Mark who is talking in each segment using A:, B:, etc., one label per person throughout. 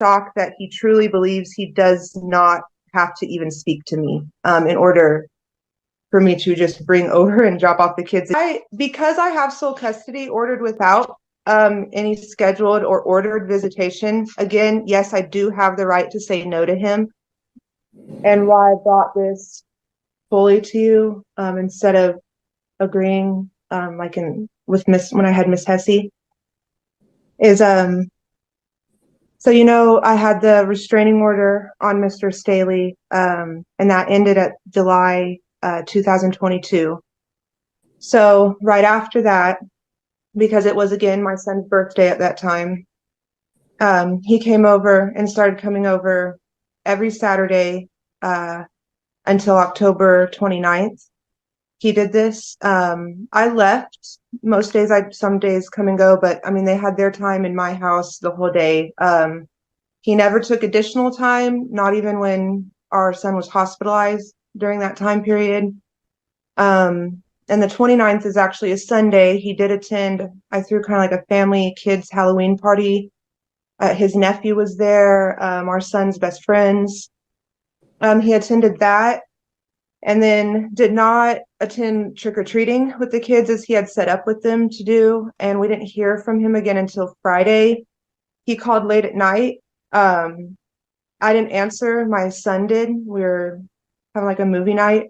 A: shock that he truly believes he does not have to even speak to me in order for me to just bring over and drop off the kids. Because I have sole custody ordered without any scheduled or ordered visitation. Again, yes, I do have the right to say no to him. And why I brought this fully to you instead of agreeing when I had Miss Hesse is so I had the restraining order on Mr. Staley and that ended at July 2022. So right after that, because it was again my son's birthday at that time, he came over and started coming over every Saturday until October 29th. He did this. I left most days. Some days come and go, but I mean, they had their time in my house the whole day. He never took additional time, not even when our son was hospitalized during that time period. And the 29th is actually a Sunday. He did attend, I threw kind of like a family kids Halloween party. His nephew was there, our son's best friends. He attended that and then did not attend trick-or-treating with the kids as he had set up with them to do. And we didn't hear from him again until Friday. He called late at night. I didn't answer. My son did. We were having like a movie night.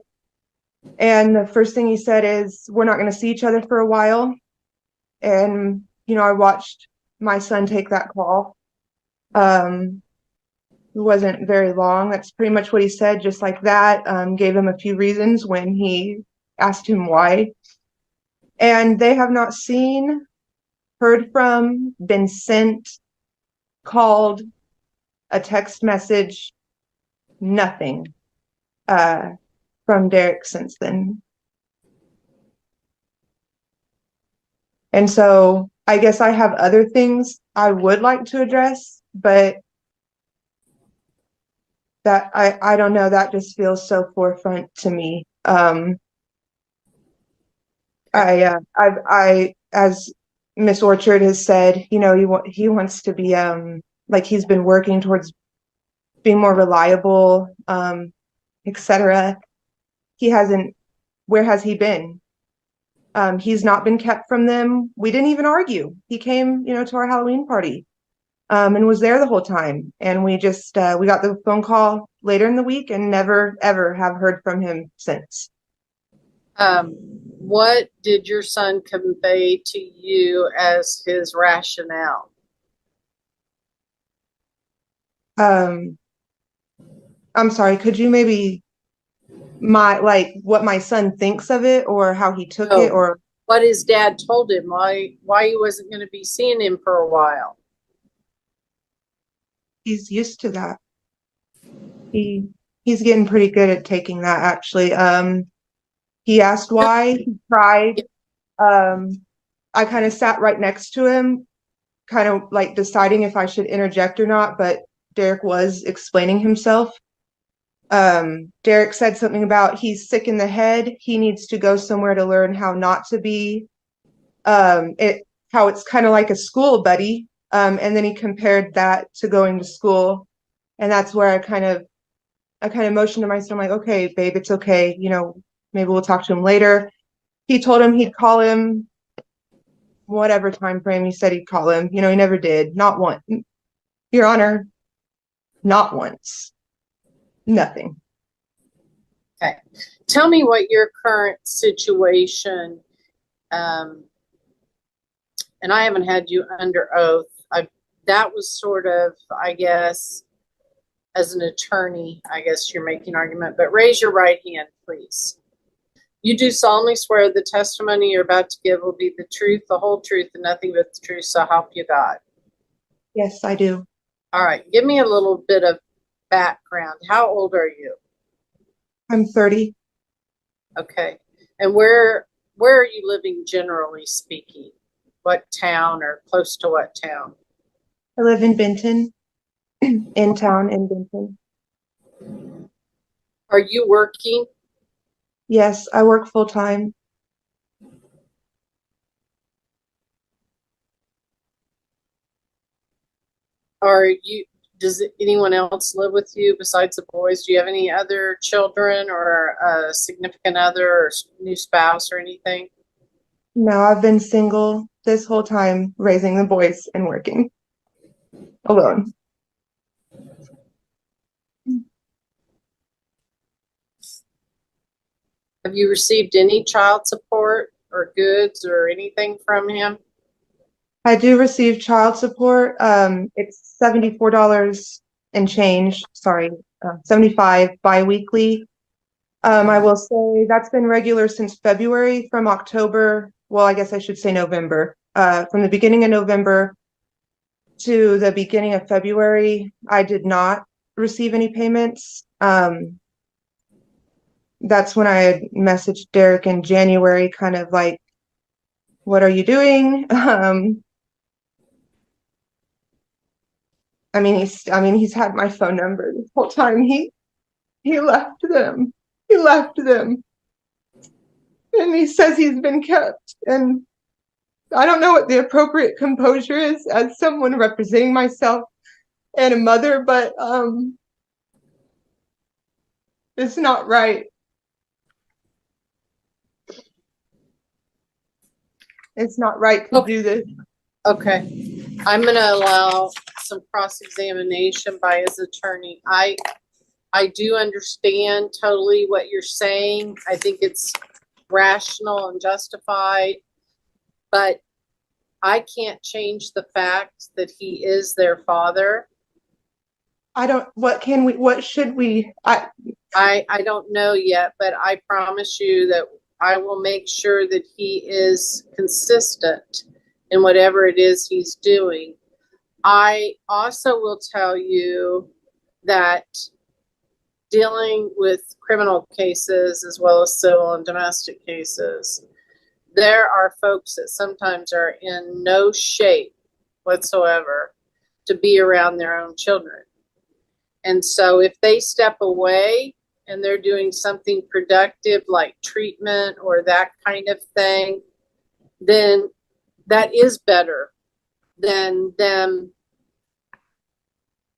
A: And the first thing he said is, we're not going to see each other for a while. And, I watched my son take that call. It wasn't very long. That's pretty much what he said, just like that. Gave him a few reasons when he asked him why. And they have not seen, heard from, been sent, called, a text message, nothing from Derek since then. And so I guess I have other things I would like to address, but that I don't know, that just feels so forefront to me. I as Miss Orchard has said, he wants to be like he's been working towards being more reliable, etc. He hasn't. Where has he been? He's not been kept from them. We didn't even argue. He came, to our Halloween party, and was there the whole time. And we just we got the phone call later in the week and never ever have heard from him since.
B: What did your son convey to you as his rationale?
A: I'm sorry, could you maybe what my son thinks of it or how he took it, or
B: what his dad told him, why he wasn't going to be seeing him for a while?
A: He's used to that. He's getting pretty good at taking that, actually. He asked why, he cried. I kind of sat right next to him, kind of like deciding if I should interject or not, but Derek was explaining himself. Derek said something about he's sick in the head. He needs to go somewhere to learn how not to be. How it's kind of like a school buddy. And then he compared that to going to school. And that's where I kind of motioned to myself, like, okay, babe, it's okay. Maybe we'll talk to him later. He told him he'd call him whatever time frame he said he'd call him. He never did. Not once. Your Honor, not once. Nothing.
B: Okay. Tell me what your current situation, and I haven't had you under oath. That was sort of, I guess, as an attorney, I guess you're making argument, but raise your right hand, please. You do solemnly swear the testimony you're about to give will be the truth, the whole truth, and nothing but the truth, so help you God.
A: Yes, I do.
B: All right. Give me a little bit of background. How old are you?
A: I'm 30.
B: Okay. And where are you living, generally speaking? What town or close to what town?
A: I live in Benton, in town in Benton.
B: Are you working?
A: Yes, I work full time.
B: Do does anyone else live with you besides the boys? Do you have any other children or a significant other or new spouse or anything?
A: No, I've been single this whole time, raising the boys and working alone.
B: Have you received any child support or goods or anything from him?
A: I do receive child support. It's $74 and change. Sorry, 75 biweekly. I will say that's been regular since February. From October, well, I guess I should say November. From the beginning of November to the beginning of February, I did not receive any payments. That's when I had messaged Derek in January, kind of like, what are you doing? He's had my phone number this whole time. He left them. He left them. And he says he's been kept. And I don't know what the appropriate composure is as someone representing myself and a mother, but it's not right. It's not right to do this.
B: Okay. I'm going to allow some cross-examination by his attorney. I do understand totally what you're saying. I think it's rational and justified, but I can't change the fact that he is their father.
A: What should we?
B: I don't know yet, but I promise you that I will make sure that he is consistent in whatever it is he's doing. I also will tell you that dealing with criminal cases as well as civil and domestic cases, there are folks that sometimes are in no shape whatsoever to be around their own children. And so if they step away and they're doing something productive like treatment or that kind of thing, then that is better than them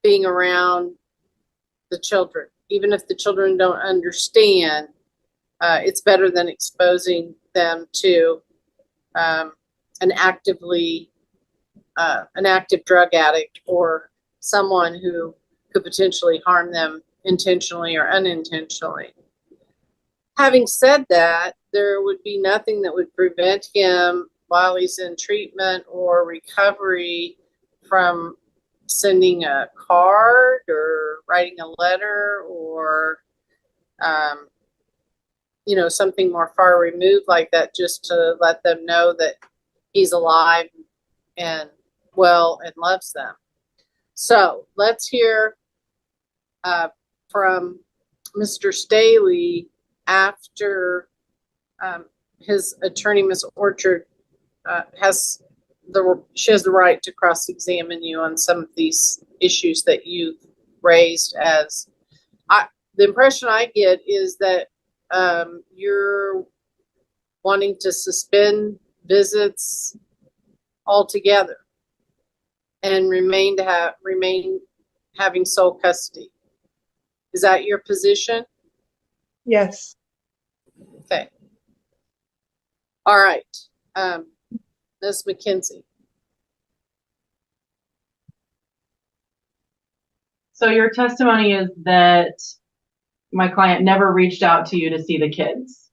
B: being around the children. Even if the children don't understand, it's better than exposing them to an active drug addict or someone who could potentially harm them intentionally or unintentionally. Having said that, there would be nothing that would prevent him while he's in treatment or recovery from sending a card or writing a letter or something more far removed like that, just to let them know that he's alive and well and loves them. So let's hear from Mr. Staley after his attorney, Ms. Orchard, has the right to cross-examine you on some of these issues that you've raised. The impression I get is that you're wanting to suspend visits altogether and remain having sole custody. Is that your position?
A: Yes.
B: Okay. All right. Ms. McKenzie.
C: So your testimony is that my client never reached out to you to see the kids.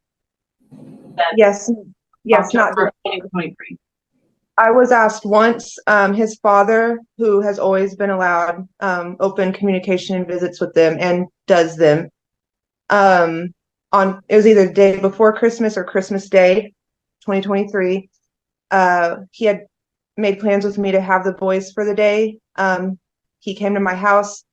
A: Yes, not
C: October 2023.
A: I was asked once. His father, who has always been allowed open communication and visits with them and does them, it was either the day before Christmas or Christmas Day, 2023. He had made plans with me to have the boys for the day. He came to my house.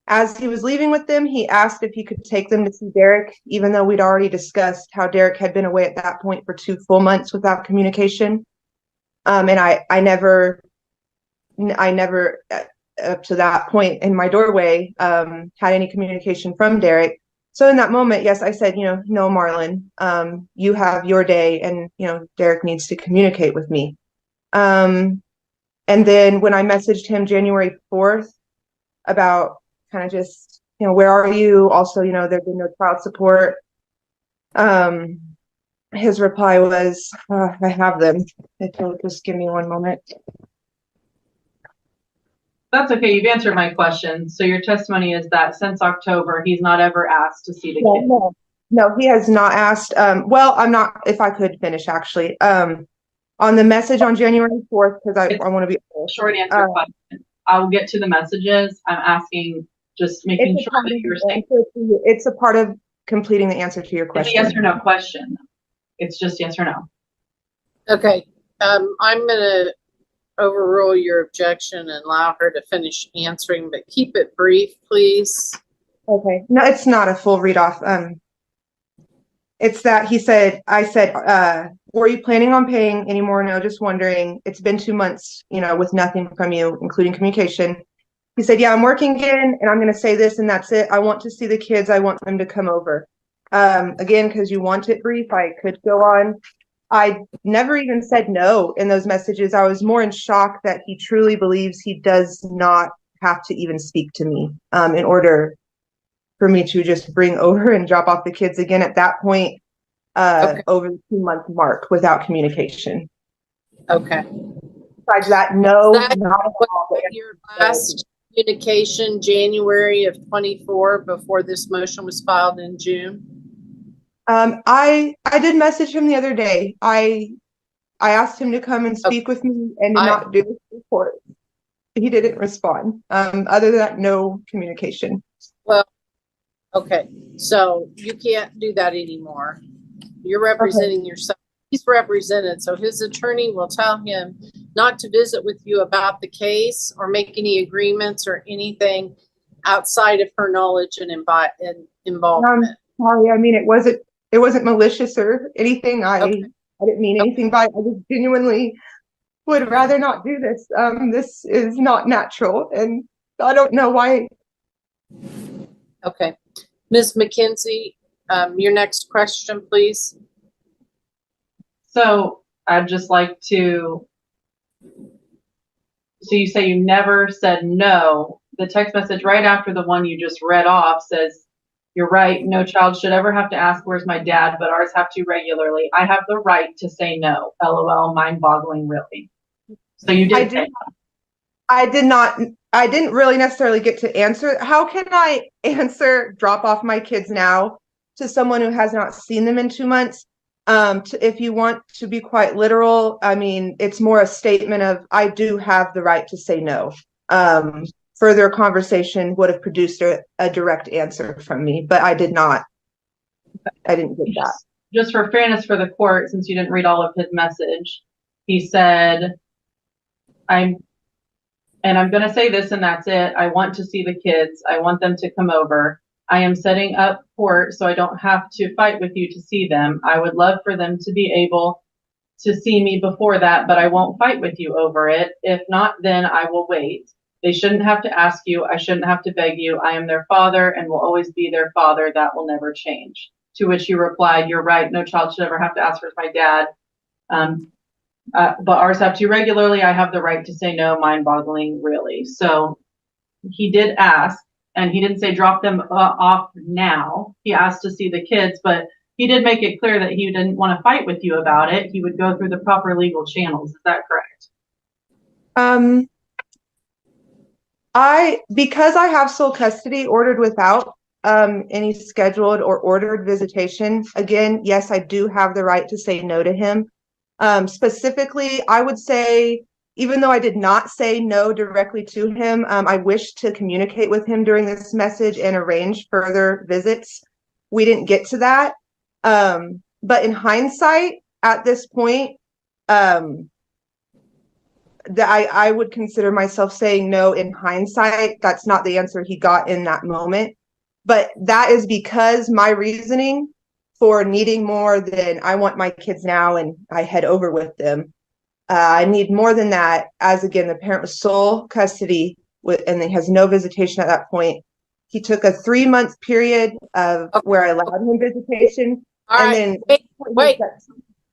A: As he was leaving with them, he asked if he could take them to see Derek, even though we'd already discussed how Derek had been away at that point for 2 full months without communication. And I never up to that point in my doorway had any communication from Derek. So in that moment, yes, I said, no, Marlon, you have your day, and Derek needs to communicate with me. And then when I messaged him January 4th, about kind of just, where are you? Also, there'd been no child support. His reply was, I have them. If you'll just give me one moment.
C: That's okay. You've answered my question. So your testimony is that since October, he's not ever asked to see the kids.
A: No, he has not asked. Well, I'm not, if I could finish actually. On the message on January 4th, because I want to be
C: short answer question. I'll get to the messages. I'm asking, just making sure that you're saying.
A: It's a part of completing the answer to your question.
C: It's a yes or no question. It's just yes or no.
B: Okay. I'm going to overrule your objection and allow her to finish answering, but keep it brief, please.
A: Okay. No, it's not a full read off. It's that I said, were you planning on paying anymore? No, just wondering. It's been 2 months, with nothing from you, including communication. He said, yeah, I'm working again, and I'm going to say this, and that's it. I want to see the kids. I want them to come over. Again, because you want it brief, I could go on. I never even said no in those messages. I was more in shock that he truly believes he does not have to even speak to me in order for me to just bring over and drop off the kids again at that point, over the 2-month mark without communication.
B: Okay.
A: Besides that, no, not at all.
B: Your last communication, January of 24, before this motion was filed in June?
A: I did message him the other day. I asked him to come and speak with me and did not do this report. He didn't respond. Other than that, no communication.
B: Well, okay. So you can't do that anymore. You're representing yourself. He's represented, so his attorney will tell him not to visit with you about the case or make any agreements or anything outside of her knowledge and involvement.
A: Sorry, I mean, it wasn't malicious or anything. I didn't mean anything by it. I just genuinely would rather not do this. This is not natural, and I don't know why.
B: Okay. Ms. McKenzie, your next question, please.
C: So I'd just like to, so you say you never said no. The text message right after the one you just read off says, you're right, no child should ever have to ask where's my dad, but ours have to regularly. I have the right to say no. LOL, mind-boggling, really. So you did say no.
A: I didn't really necessarily get to answer. How can I answer drop off my kids now to someone who has not seen them in 2 months? If you want to be quite literal, I mean, it's more a statement of, I do have the right to say no. Further conversation would have produced a direct answer from me, but I did not. I didn't get that.
C: Just for fairness for the court, since you didn't read all of his message, he said, I'm going to say this and that's it. I want to see the kids. I want them to come over. I am setting up court so I don't have to fight with you to see them. I would love for them to be able to see me before that, but I won't fight with you over it. If not, then I will wait. They shouldn't have to ask you. I shouldn't have to beg you. I am their father and will always be their father. That will never change. To which you replied, you're right. No child should ever have to ask for my dad. But ours have to regularly. I have the right to say no, mind-boggling, really. So he did ask, and he didn't say drop them off now. He asked to see the kids, but he did make it clear that he didn't want to fight with you about it. He would go through the proper legal channels. Is that correct?
A: Because I have sole custody ordered without any scheduled or ordered visitation, again, yes, I do have the right to say no to him. Specifically, I would say, even though I did not say no directly to him, I wish to communicate with him during this message and arrange further visits. We didn't get to that. But in hindsight, at this point, I would consider myself saying no in hindsight. That's not the answer he got in that moment. But that is because my reasoning for needing more than I want my kids now and I head over with them. I need more than that, as again, the parent was sole custody and he has no visitation at that point. He took a 3-month period of where I allowed him visitation. Then
B: wait.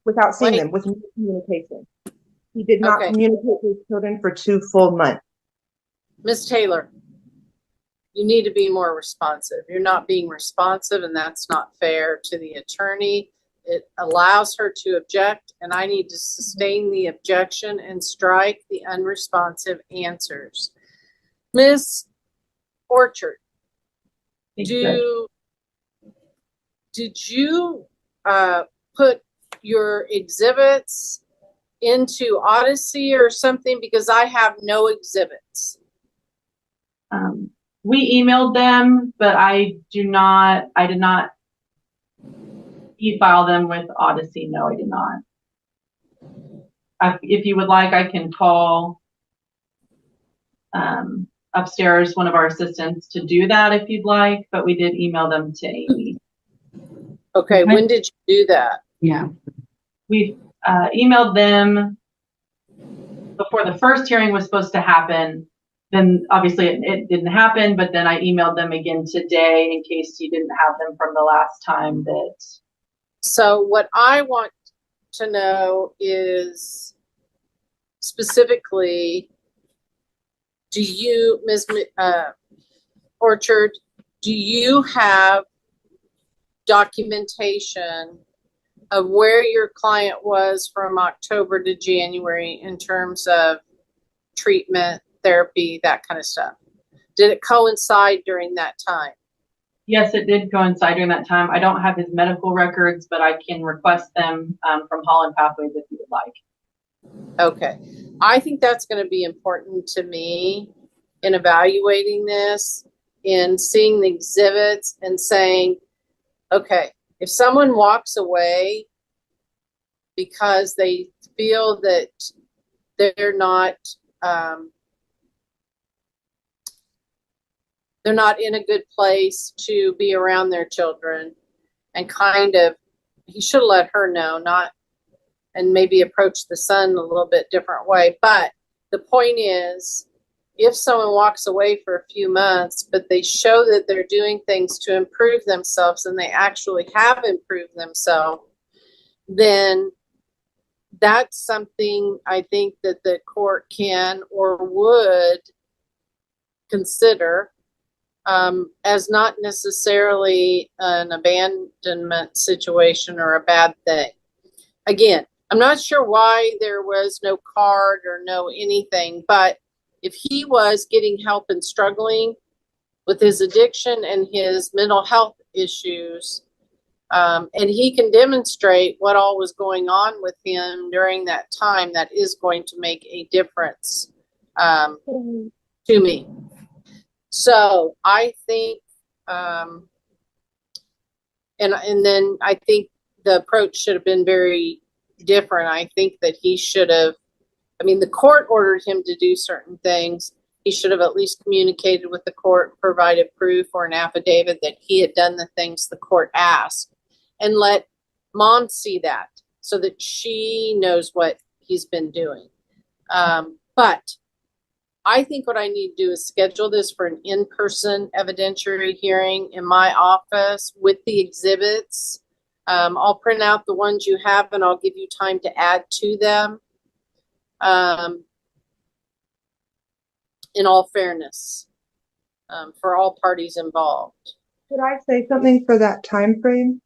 A: Without seeing them, with no communication. He did not communicate with his children for 2 full months.
B: Ms. Taylor. you need to be more responsive. You're not being responsive, and that's not fair to the attorney. It allows her to object, and I need to sustain the objection and strike the unresponsive answers. Miss Orchard, did you put your exhibits into Odyssey or something? Because I have no exhibits.
C: We emailed them, but I did not e-file them with Odyssey. No, I did not. If you would like, I can call upstairs one of our assistants to do that if you'd like, but we did email them to Amy.
B: Okay, when did you do that?
D: Yeah.
C: We emailed them before the first hearing was supposed to happen. Then obviously it didn't happen, but then I emailed them again today in case you didn't have them from the last time that.
B: So what I want to know is specifically, do you, Ms. Orchard, do you have documentation of where your client was from October to January in terms of treatment, therapy, that kind of stuff? Did it coincide during that time?
C: Yes, it did coincide during that time. I don't have his medical records, but I can request them from Holland Pathways if you would like.
B: Okay. I think that's going to be important to me in evaluating this, in seeing the exhibits and saying, okay, if someone walks away because they feel that they're not in a good place to be around their children, and kind of, he should let her know, not, and maybe approach the son a little bit different way. But the point is, if someone walks away for a few months, but they show that they're doing things to improve themselves and they actually have improved themselves, then that's something I think that the court can or would consider as not necessarily an abandonment situation or a bad thing. Again, I'm not sure why there was no card or no anything, but if he was getting help and struggling with his addiction and his mental health issues, and he can demonstrate what all was going on with him during that time, that is going to make a difference to me. So I think, and then I think the approach should have been very different. I think that he should have, I mean, the court ordered him to do certain things. He should have at least communicated with the court, provided proof or an affidavit that he had done the things the court asked, and let mom see that so that she knows what he's been doing. But I think what I need to do is schedule this for an in-person evidentiary hearing in my office with the exhibits. I'll print out the ones you have and I'll give you time to add to them. In all fairness, for all parties involved.
A: Could I say something for that time frame?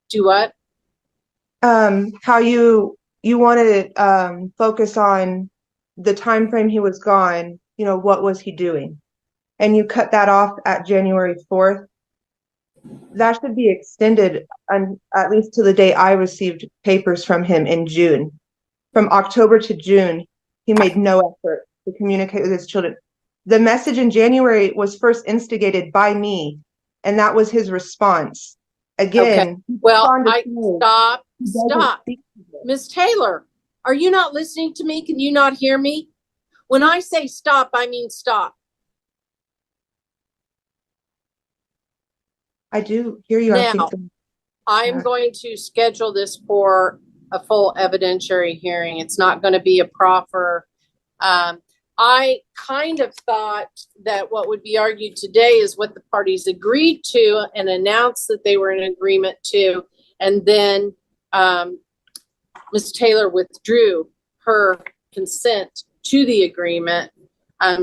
B: Do what?
A: How you wanted to focus on the time frame he was gone, what was he doing? And you cut that off at January 4th. That should be extended at least to the day I received papers from him in June. From October to June, he made no effort to communicate with his children. The message in January was first instigated by me, and that was his response. Again,
B: okay. Well, stop. Ms. Taylor, are you not listening to me? Can you not hear me? When I say stop, I mean stop.
A: I do hear you.
B: Now, I'm going to schedule this for a full evidentiary hearing. It's not going to be a proffer. I kind of thought that what would be argued today is what the parties agreed to and announced that they were in agreement to, and then Ms. Taylor withdrew her consent to the agreement,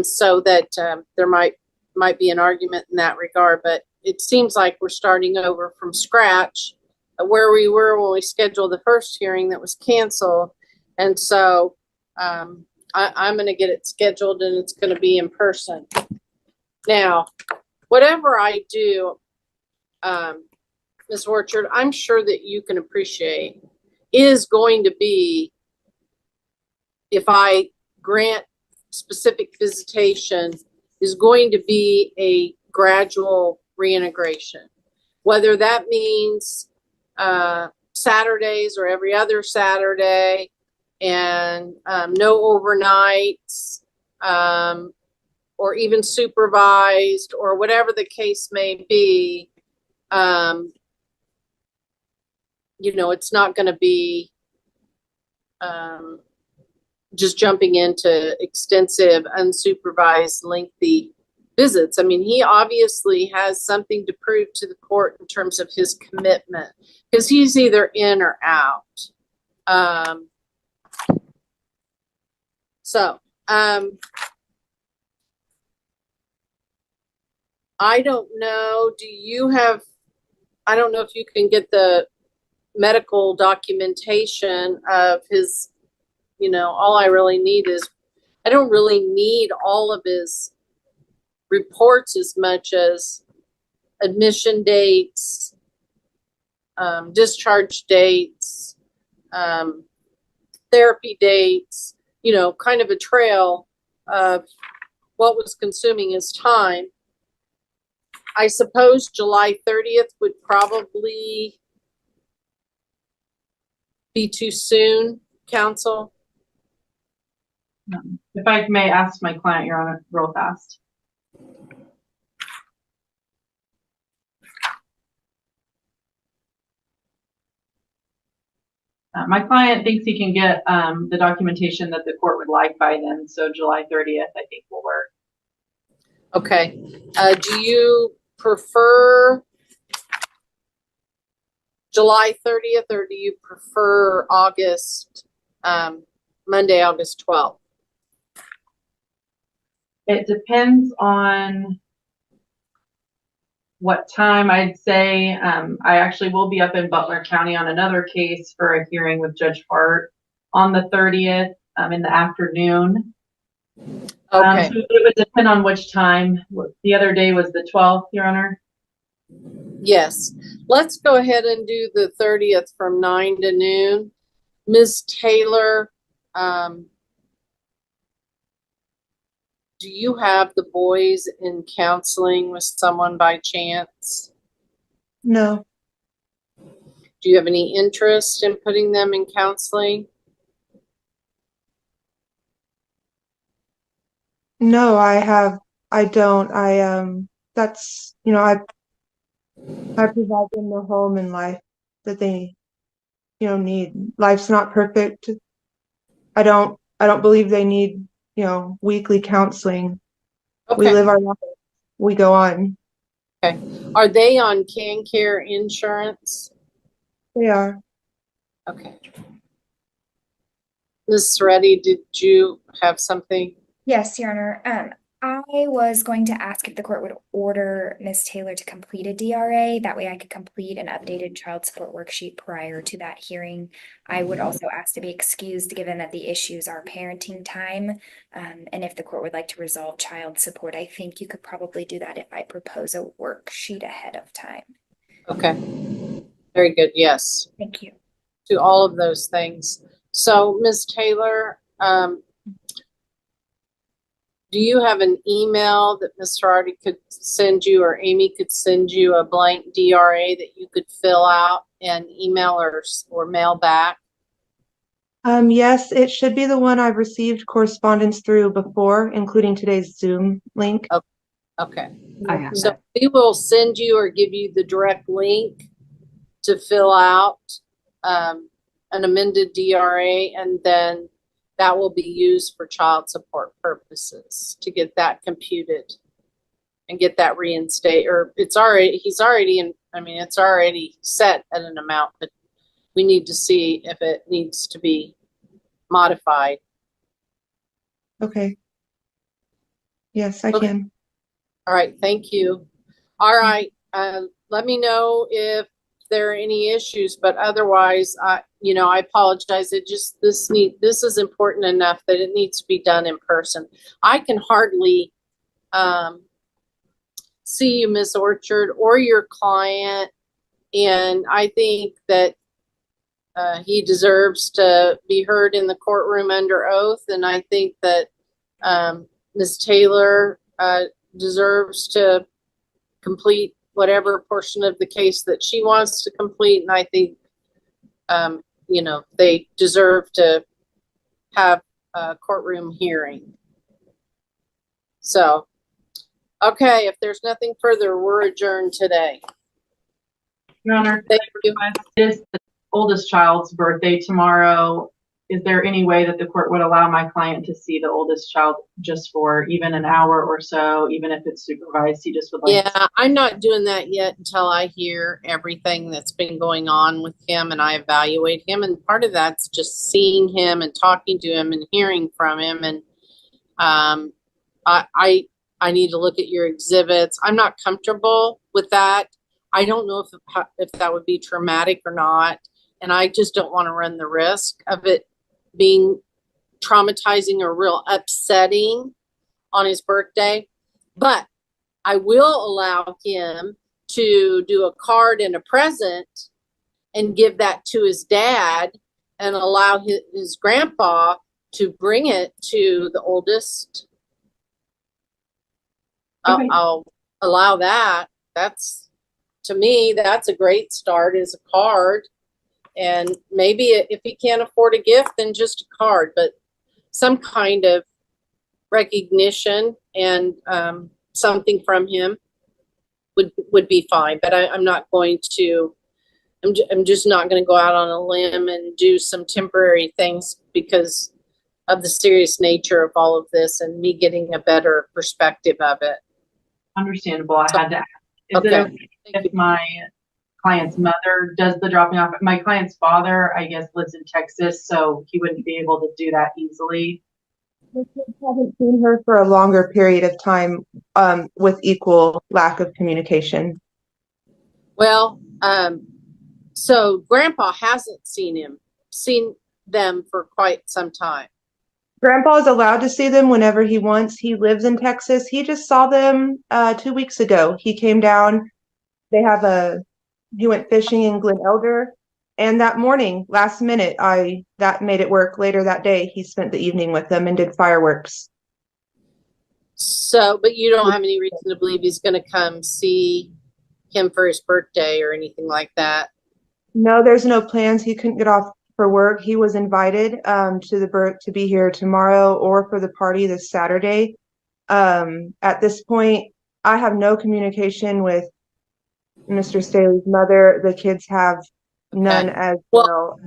B: so that there might might be an argument in that regard, but it seems like we're starting over from scratch where we were when we scheduled the first hearing that was canceled. And so I'm going to get it scheduled, and it's going to be in person. Now, whatever I do, Ms. Orchard, I'm sure that you can appreciate is going to be, if I grant specific visitation, is going to be a gradual reintegration. Whether that means Saturdays or every other Saturday, and no overnights, or even supervised, or whatever the case may be, you know, it's not going to be just jumping into extensive, unsupervised, lengthy visits. I mean, he obviously has something to prove to the court in terms of his commitment, because he's either in or out. I don't know, I don't know if you can get the medical documentation of his, you know, all I really need is, I don't really need all of his reports as much as admission dates, discharge dates, therapy dates, you know, kind of a trail of what was consuming his time. I suppose July 30th would probably be too soon, counsel.
C: If I may ask my client, Your Honor, real fast. My client thinks he can get the documentation that the court would like by then, so July 30th, I think, will work.
B: Okay. Do you prefer July 30th, or do you prefer Monday, August 12th?
C: It depends on what time. I'd say I actually will be up in Butler County on another case for a hearing with Judge Hart on the 30th in the afternoon.
B: Okay.
C: So it would depend on which time. The other day was the 12th, Your Honor.
B: Yes. Let's go ahead and do the 30th from 9 to noon. Ms. Taylor, do you have the boys in counseling with someone by chance?
A: No.
B: Do you have any interest in putting them in counseling?
A: No, I don't. That's, you know, I provide them the home and life that they, you know, need. Life's not perfect. I don't believe they need, you know, weekly counseling.
B: Okay.
A: We live our life. We go on.
B: Okay. Are they on CanCare insurance?
A: They are.
B: Okay. Ms. Reddy, did you have something?
D: Yes, Your Honor. I was going to ask if the court would order Ms. Taylor to complete a DRA. That way I could complete an updated child support worksheet prior to that hearing. I would also ask to be excused given that the issues are parenting time. And if the court would like to resolve child support, I think you could probably do that if I propose a worksheet ahead of time.
B: Okay. Very good. Yes.
D: Thank you.
B: To all of those things. So, Ms. Taylor, do you have an email that Mr. Hardy could send you, or Amy could send you a blank DRA that you could fill out and email or mail back?
A: Yes, it should be the one I've received correspondence through before, including today's Zoom link.
B: Okay.
E: I have
B: So
E: that.
B: we will send you or give you the direct link to fill out an amended DRA, and then that will be used for child support purposes to get that computed and get that reinstated. Or it's already, it's already set at an amount, but we need to see if it needs to be modified.
A: Okay. Yes, I
B: Okay.
A: can.
B: All right, thank you. All right, let me know if there are any issues, but otherwise, I apologize. This is important enough that it needs to be done in person. I can hardly, see you, Miss Orchard, or your client, and I think that he deserves to be heard in the courtroom under oath, and I think that Ms. Taylor deserves to complete whatever portion of the case that she wants to complete, and I think they deserve to have a courtroom hearing. So, okay, if there's nothing further, we're adjourned today.
C: Your Honor,
B: Thank you.
C: it is the oldest child's birthday tomorrow. Is there any way that the court would allow my client to see the oldest child just for even an hour or so, even if it's supervised? He just would like
B: Yeah, I'm not doing that yet until I hear everything that's been going on with him and I evaluate him. And part of that's just seeing him and talking to him and hearing from him. And I need to look at your exhibits. I'm not comfortable with that. I don't know if that would be traumatic or not. And I just don't want to run the risk of it being traumatizing or real upsetting on his birthday. But I will allow him to do a card and a present and give that to his dad and allow his grandpa to bring it to the oldest.
C: Okay.
B: I'll allow that. To me, that's a great start, is a card. And maybe if he can't afford a gift, then just a card, but some kind of recognition and something from him would be fine. But I'm not going to. I'm just not going to go out on a limb and do some temporary things because of the serious nature of all of this and me getting a better perspective of it.
C: Understandable. I had to ask. Is
B: Okay.
C: it okay if my client's mother does the dropping off? My client's father, I guess, lives in Texas, so he wouldn't be able to do that easily.
A: The kids haven't seen her for a longer period of time, with equal lack of communication.
B: Well, so Grandpa hasn't seen them for quite some time.
A: Grandpa is allowed to see them whenever he wants. He lives in Texas. He just saw them 2 weeks ago. He came down. He went fishing in Glen Elder. And that morning, last minute, that made it work. Later that day, he spent the evening with them and did fireworks.
B: So, but you don't have any reason to believe he's going to come see him for his birthday or anything like that?
A: No, there's no plans. He couldn't get off for work. He was invited to be here tomorrow or for the party this Saturday. At this point, I have no communication with Mr. Staley's mother. The kids have none as well.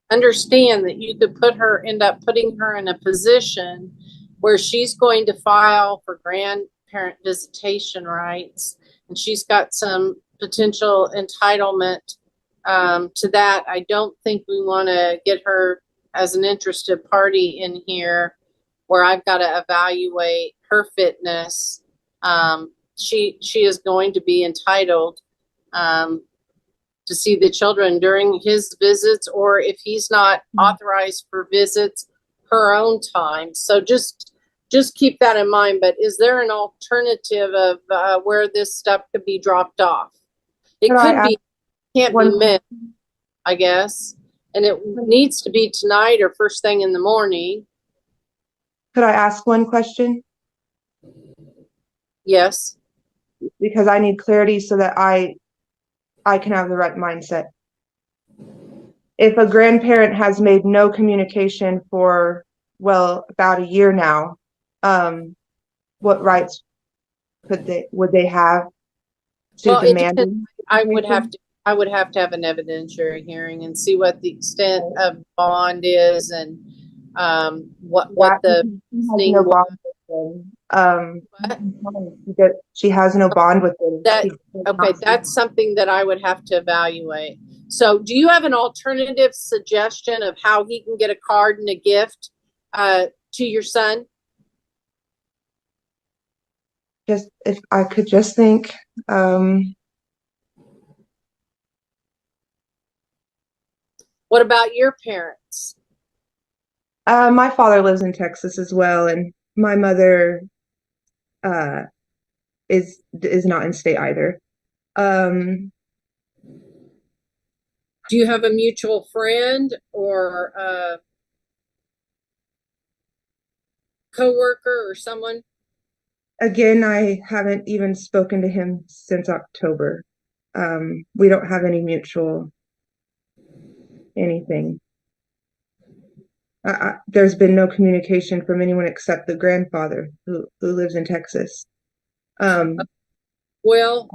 B: Understand that you could end up putting her in a position where she's going to file for grandparent visitation rights, and she's got some potential entitlement to that. I don't think we want to get her as an interested party in here where I've got to evaluate her fitness. She is going to be entitled to see the children during his visits, or if he's not authorized for visits, her own time. So just keep that in mind. But is there an alternative of where this stuff could be dropped off? It can't be missed, I guess. And it needs to be tonight or first thing in the morning.
A: Could I ask one question?
B: Yes.
A: Because I need clarity so that I can have the right mindset. If a grandparent has made no communication for, about a year now, what rights would they have to demand?
B: I would have to have an evidentiary hearing and see what the extent of bond is and what the thing was.
A: She has no bond with them.
B: Okay, that's something that I would have to evaluate. So do you have an alternative suggestion of how he can get a card and a gift to your son?
A: just if I could just think,
B: What about your parents?
A: my father lives in Texas as well, and my mother uh is not in state either. Um,
B: Do you have a mutual friend or a coworker or someone?
A: again, I haven't even spoken to him since October. We don't have any mutual anything. There's been no communication from anyone except the grandfather who lives in Texas.
B: Well,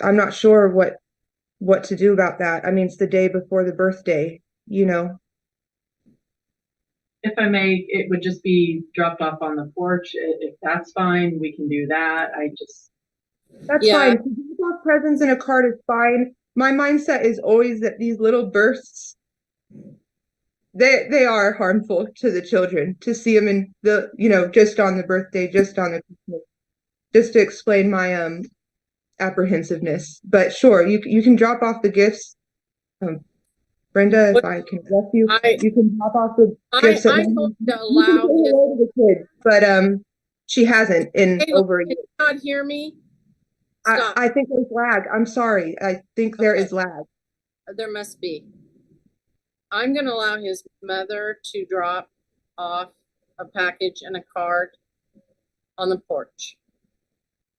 A: I'm not sure what to do about that. I mean, it's the day before the birthday, you know.
C: If I may, it would just be dropped off on the porch. If that's fine, we can do that.
A: That's
B: yeah,
A: fine. Drop off presents in a card is fine. My mindset is always that these little bursts, they are harmful to the children to see them in the, just on the birthday, just on the Christmas, just to explain my apprehensiveness. But sure, you can drop off the gifts. Brenda, if I can bless you, you can drop off the gifts at my
B: I'm going
A: home.
B: to
A: You can
B: allow
A: say hello to the kids, but she hasn't in
B: Hey,
A: over a
B: can
A: year.
B: you not hear me? Stop.
A: I think there's lag. I'm sorry. I think there
B: Okay.
A: is lag.
B: There must be. I'm going to allow his mother to drop off a package and a card on the porch.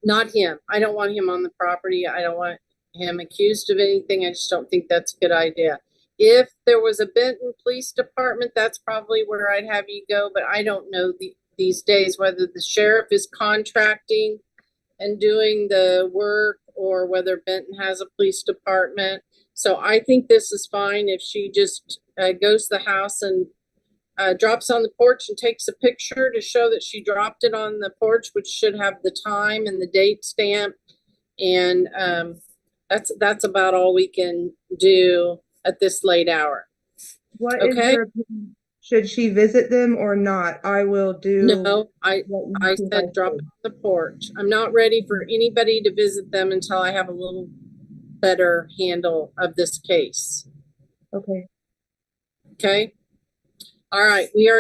B: Not him. I don't want him on the property. I don't want him accused of anything. I just don't think that's a good idea. If there was a Benton Police Department, that's probably where I'd have you go, but I don't know these days whether the sheriff is contracting and doing the work or whether Benton has a police department. So I think this is fine if she just goes to the house and drops on the porch and takes a picture to show that she dropped it on the porch, which should have the time and the date stamp. And that's about all we can do at this late hour.
A: What is
B: Okay?
A: your opinion? Should she visit them or not? I will do
B: No, I said drop it on the porch. I'm not ready for anybody to visit them until I have a little better handle of this case.
A: Okay.
B: Okay? All right, we are